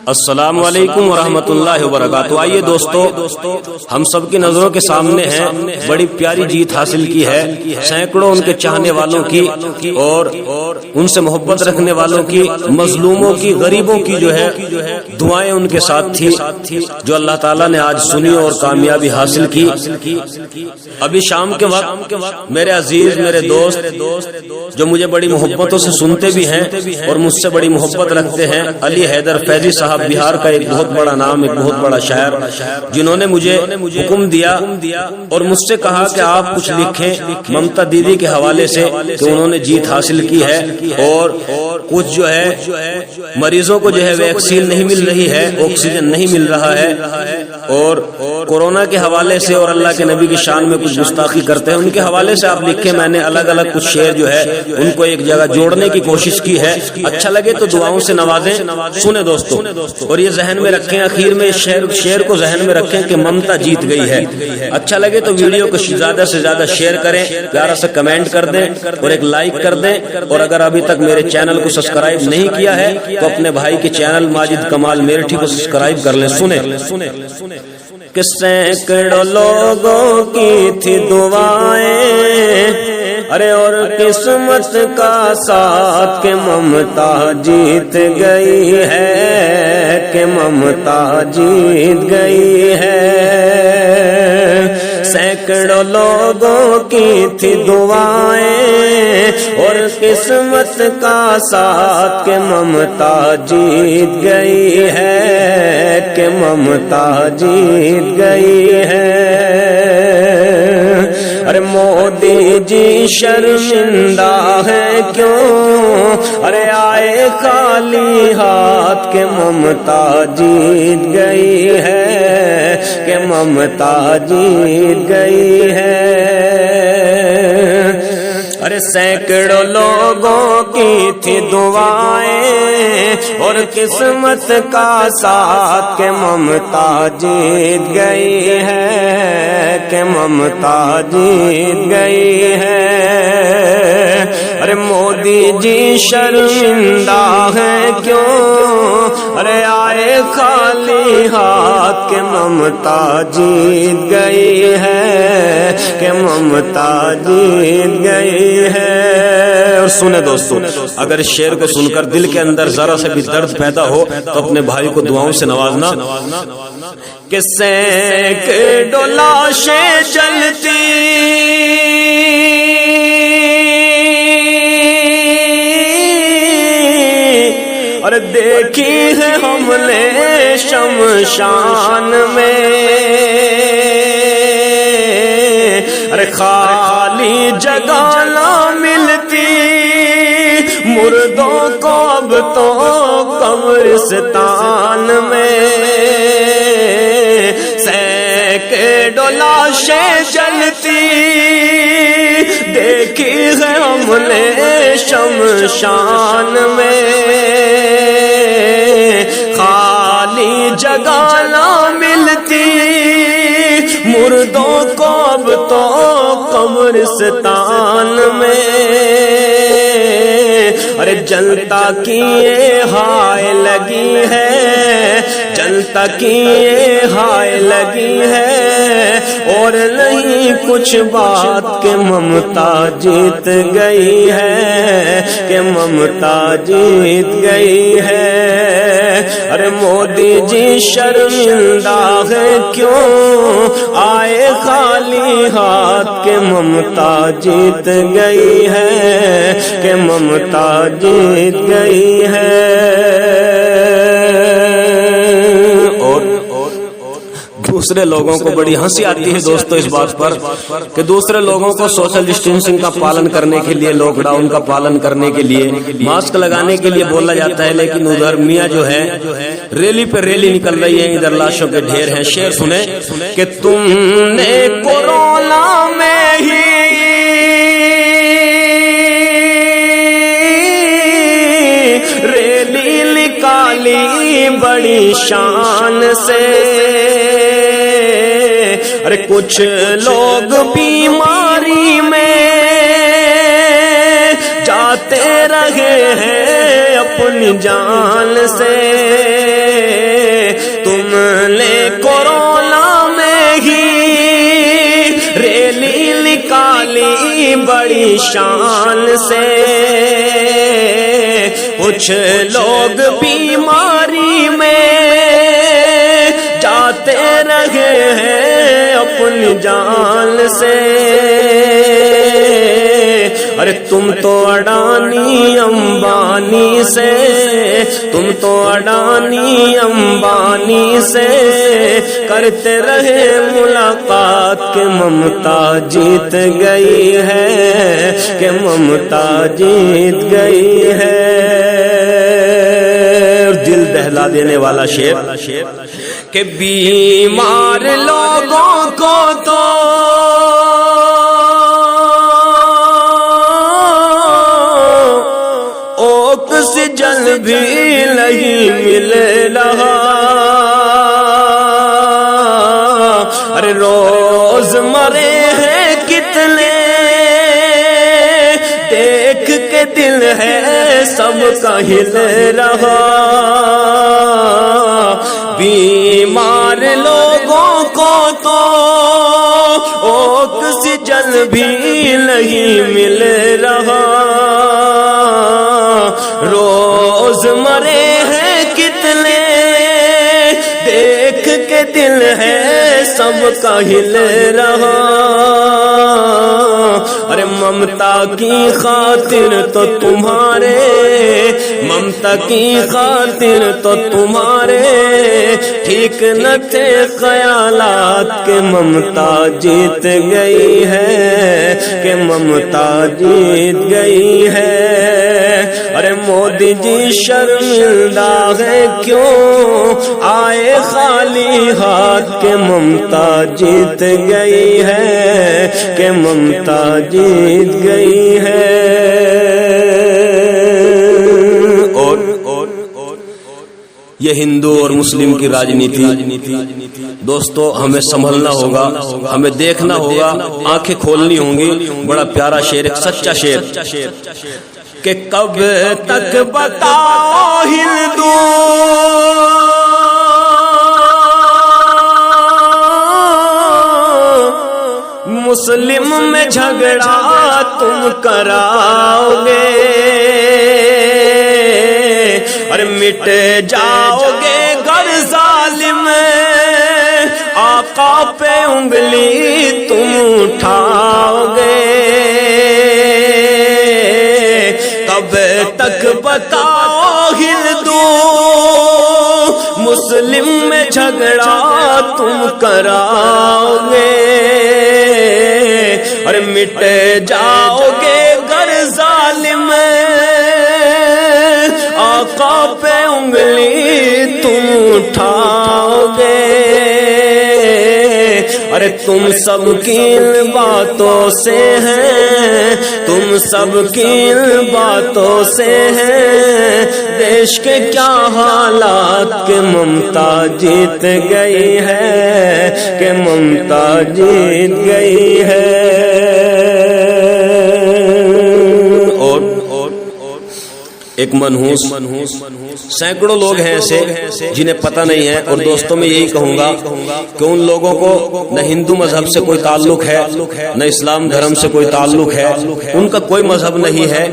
السلام علیکم ورحمۃ اللہ وبرکاتہ۔ آئیے دوستو، ہم سب کی نظروں کے سامنے ہے بڑی پیاری جیت حاصل کی ہے سینکڑوں ان کے چاہنے والوں کی اور ان سے محبت رکھنے والوں کی، مظلوموں کی، غریبوں کی جو ہے دعائیں ان کے ساتھ تھی، جو اللہ تعالیٰ نے آج سنی اور کامیابی حاصل کی۔ ابھی شام کے وقت میرے عزیز، میرے دوست جو مجھے بڑی محبتوں سے سنتے بھی ہیں اور مجھ سے بڑی محبت رکھتے ہیں، علی حیدر فیضی صاحب، بہار کا ایک بہت بڑا نام، ایک بہت بڑا شاعر، جنہوں نے مجھے حکم دیا اور مجھ سے کہا کہ آپ کچھ لکھیں ممتا دیدی کے حوالے سے کہ انہوں نے جیت حاصل کی ہے اور کچھ جو ہے مریضوں کو جو ہے ویکسین نہیں مل رہی ہے، آکسیجن نہیں مل رہا ہے، اور کورونا کے حوالے سے اور اللہ کے نبی کی شان میں کچھ گستاخی کرتے ہیں، ان کے حوالے سے آپ لکھیں۔ میں نے الگ الگ کچھ شعر جو ہے ان کو ایک جگہ جوڑنے کی کوشش کی ہے، اچھا لگے تو دعاؤں سے نوازیں۔ سنیں دوستو، اور یہ ذہن میں رکھیں، آخر میں شعر کو ذہن میں رکھیں کہ ممتا جیت گئی ہے۔ اچھا لگے تو ویڈیو کو زیادہ سے زیادہ شیئر کریں، پیارا سے کمنٹ کر دیں اور ایک لائک کر دیں، اور اگر ابھی تک میرے چینل کو سبسکرائب نہیں کیا ہے تو اپنے بھائی کے چینل ماجد کمال میرٹھی کو سبسکرائب کر لیں۔ سنیں کہ سینکڑوں لوگوں کی تھی دعائیں، ارے اور قسمت کا ساتھ کہ ممتا جیت گئی ہے، کہ ممتا جیت گئی ہے۔ سینکڑوں لوگوں کی تھی دعائیں اور قسمت کا ساتھ کہ ممتا جیت گئی ہے، کہ ممتا جیت گئی ہے۔ ارے مودی جی شرمندہ ہے کیوں، ارے آئے خالی ہاتھ کہ ممتا جیت گئی ہے، کہ ممتا جیت گئی ہے۔ ارے سینکڑوں لوگوں کی تھی دعائیں اور قسمت کا ساتھ کہ ممتا جیت گئی ہے، کہ ممتا جیت گئی ہے۔ ارے مودی جی شرمندہ ہے کیوں، ارے آئے خالی ہاتھ کہ ممتا جیت گئی ہے، کہ ممتا جیت گئی ہے۔ اور سنیں دوستو، اگر شعر کو سن کر دل کے اندر ذرا سے بھی درد پیدا ہو تو اپنے بھائی کو دعاؤں سے نوازنا۔ کہ سینکڑوں لاشیں جلتی اور دیکھی ہے ہم نے شمشان میں، ارے خالی جگہ نہ ملتی مردوں کو اب تو قبرستان میں۔ سینکڑوں لاشیں جلتی دیکھی ہے ہم نے شمشان میں، خالی جگہ نہ ملتی مردوں کو اب تو قبرستان میں۔ ارے جنتا کی یہ ہائے لگی ہے، جنتا کی یہ ہائے لگی ہے، اور نہیں کچھ بات کہ ممتا جیت گئی ہے، کہ ممتا جیت گئی ہے۔ ارے مودی جی شرمندہ ہے کیوں، آئے خالی ہاتھ کہ ممتا جیت گئی ہے، کہ ممتا جیت گئی ہے۔ اور دوسرے لوگوں کو بڑی ہنسی آتی ہے دوستو اس بات پر کہ دوسرے لوگوں کو سوشل ڈسٹینسنگ کا پالن کرنے کے لیے، لاک ڈاؤن کا پالن کرنے کے لیے، ماسک لگانے کے لیے بولا جاتا ہے، لیکن ادھر میاں جو ہے ریلی پہ ریلی نکل رہی ہے، ادھر لاشوں کے ڈھیر ہیں۔ شعر سنیں کہ تم نے کورونا میں ہی ریلی نکالی بڑی شان سے، ارے کچھ لوگ بیماری میں جاتے رہے ہیں اپنی جان سے، بڑی شان سے، کچھ لوگ بیماری میں جاتے رہے ہیں اپنی جان سے، ارے تم تو اڈانی امبانی سے، تم تو اڈانی امبانی سے کرتے رہے ملاقات کہ ممتا جیت گئی ہے، کہ ممتا جیت گئی ہے۔ دل دہلا دینے والا شعر کہ بیمار لوگوں کو تو آکسیجن بھی نہیں مل رہا، ارے روز مرے ہیں کتنے دیکھ کے دل ہے سب کا ہل رہا، بیمار لوگوں کو تو آکسیجن بھی نہیں مل رہا، روز مرے ہیں کتنے دیکھ کے دل ہے سب کا ہل رہا، ارے ممتا کی خاطر تو تمہارے، ممتا کی خاطر تو تمہارے ٹھیک نہ تھے خیالات کہ ممتا جیت گئی ہے، کہ ممتا جیت گئی ہے۔ ارے مودی جی شرمندہ ہے کیوں آئے خالی ہاتھ کہ ممتا جیت گئی ہے، کہ ممتا جیت گئی ہے۔ اور یہ ہندو اور مسلم کی راجنیتی دوستو ہمیں سنبھلنا ہوگا، ہمیں دیکھنا ہوگا، آنکھیں کھولنی ہوں گی۔ بڑا پیارا شعر، ایک سچا شعر کہ کب تک بتاؤ ہندو مسلم میں جھگڑا تم کراؤ گے، اور مٹ جاؤ گے گر ظالم آقا پہ انگلی تم اٹھاؤ گے، کب تک بتاؤ ہندو مسلم میں جھگڑا تم کراؤ گے، اور مٹ جاؤ گے گر ظالم آقا پہ انگلی تم اٹھاؤ گے، ارے تم سب کی ان باتوں سے ہیں، تم سب کی ان باتوں سے ہیں دیش کے کیا حالات کہ ممتا جیت گئی ہے، کہ ممتا جیت گئی ہے۔ اور ایک منحوس سینکڑوں لوگ ہیں ایسے جنہیں پتہ نہیں ہے، اور دوستوں میں یہی کہوں گا کہ ان لوگوں کو نہ ہندو مذہب سے کوئی تعلق ہے، نہ اسلام دھرم سے کوئی تعلق ہے، ان کا کوئی مذہب نہیں ہے،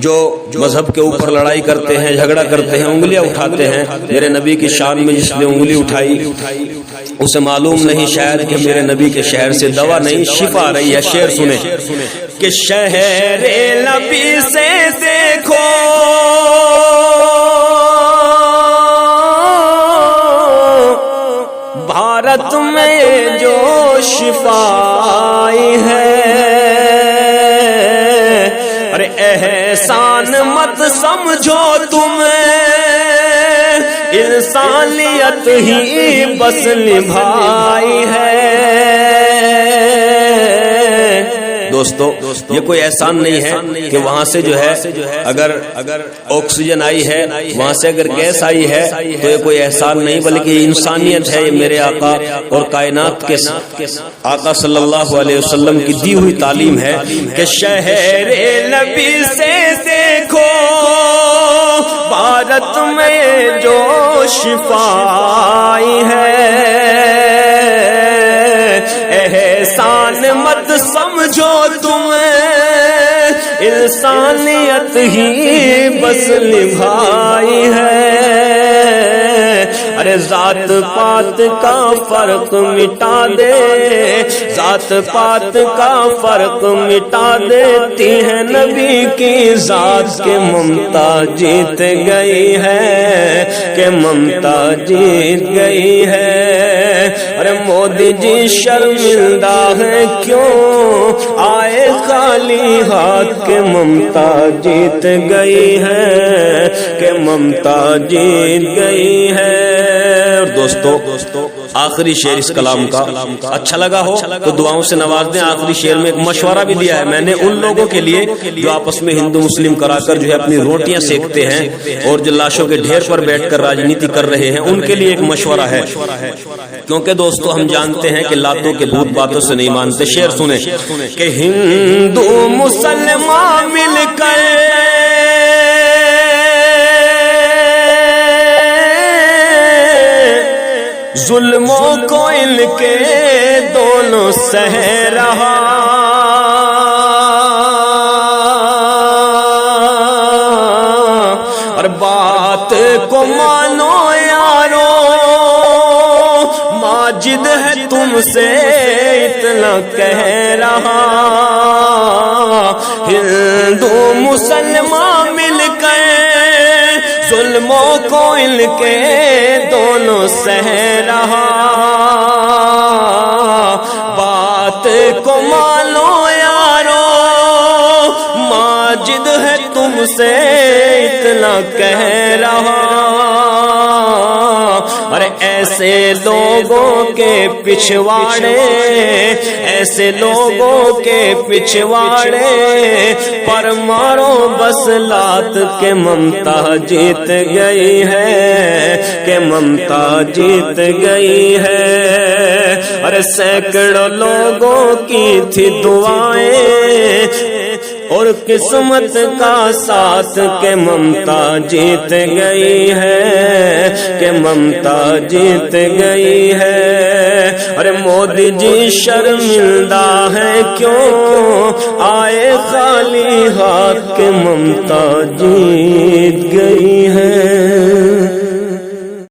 جو مذہب کے اوپر لڑائی کرتے ہیں، جھگڑا کرتے ہیں، انگلیاں اٹھاتے ہیں۔ میرے نبی کی شان میں جس نے انگلی اٹھائی اسے معلوم نہیں شاید کہ میرے نبی کے شہر سے دوا نہیں شفا آ رہی ہے۔ شعر سنیں کہ شہر نبی سے دیکھو بھارت میں جو شفا آئی ہے، ارے احسان مت سمجھو تم انسانیت ہی بس نبھائی ہے۔ دوستو یہ کوئی احسان نہیں ہے کہ وہاں سے جو ہے اگر آکسیجن آئی ہے، وہاں سے اگر گیس آئی ہے تو یہ کوئی احسان نہیں، بلکہ یہ انسانیت ہے۔ یہ میرے آقا اور کائنات کے آقا صلی اللہ علیہ وسلم کی دی ہوئی تعلیم ہے کہ شہر نبی سے دیکھو بھارت میں جو شفا آئی ہے، احسان مت سمجھو تم انسانیت ہی بس نبھائی ہے، ارے ذات پات کا فرق مٹا دے، ذات پات کا فرق مٹا دیتی ہے نبی کی ذات، کہ ممتا جیت گئی ہے، کہ ممتا جیت گئی ہے۔ ارے مودی جی شرمندہ ہے کیوں آئے خالی ہاتھ، کہ ممتا جیت گئی ہے، کہ ممتا جیت گئی ہے۔ اور دوستو آخری شعر اس کلام کا اچھا لگا ہو تو دعاؤں سے نواز دیں۔ آخری شعر میں ایک مشورہ بھی دیا ہے میں نے ان لوگوں کے لیے جو آپس میں ہندو مسلم کرا کر جو ہے اپنی روٹیاں سیکتے ہیں اور جو لاشوں کے ڈھیر پر بیٹھ کر راجنیتی کر رہے ہیں، ان کے لیے ایک مشورہ ہے، کیونکہ دوستو ہم جانتے ہیں کہ لاتوں کے بھوت باتوں سے نہیں مانتے۔ شعر سنیں کہ ہندو مسلمان مل کر ظلموں کو ان کے دونوں سہ رہا، اور بات کو مانو یارو، ماجد ہے تم سے اتنا کہہ رہا، ہندو مسلمان مل کر ظلموں کو ان کے دونوں سہ رہا، بات کو مانو یارو، ماجد ہے تم سے اتنا کہہ رہا، اور ایسے لوگوں کے پچھواڑے، ایسے لوگوں کے پچھواڑے پر مارو بس لات، کہ ممتا جیت گئی ہے، کہ ممتا جیت گئی ہے۔ اور سینکڑوں لوگوں کی تھی دعائیں اور قسمت کا ساتھ، کہ ممتا جیت گئی ہے، کہ ممتا جیت گئی ہے۔ ارے مودی جی شرمندہ ہے کیوں آئے خالی ہاتھ، کہ ممتا جیت گئی ہے۔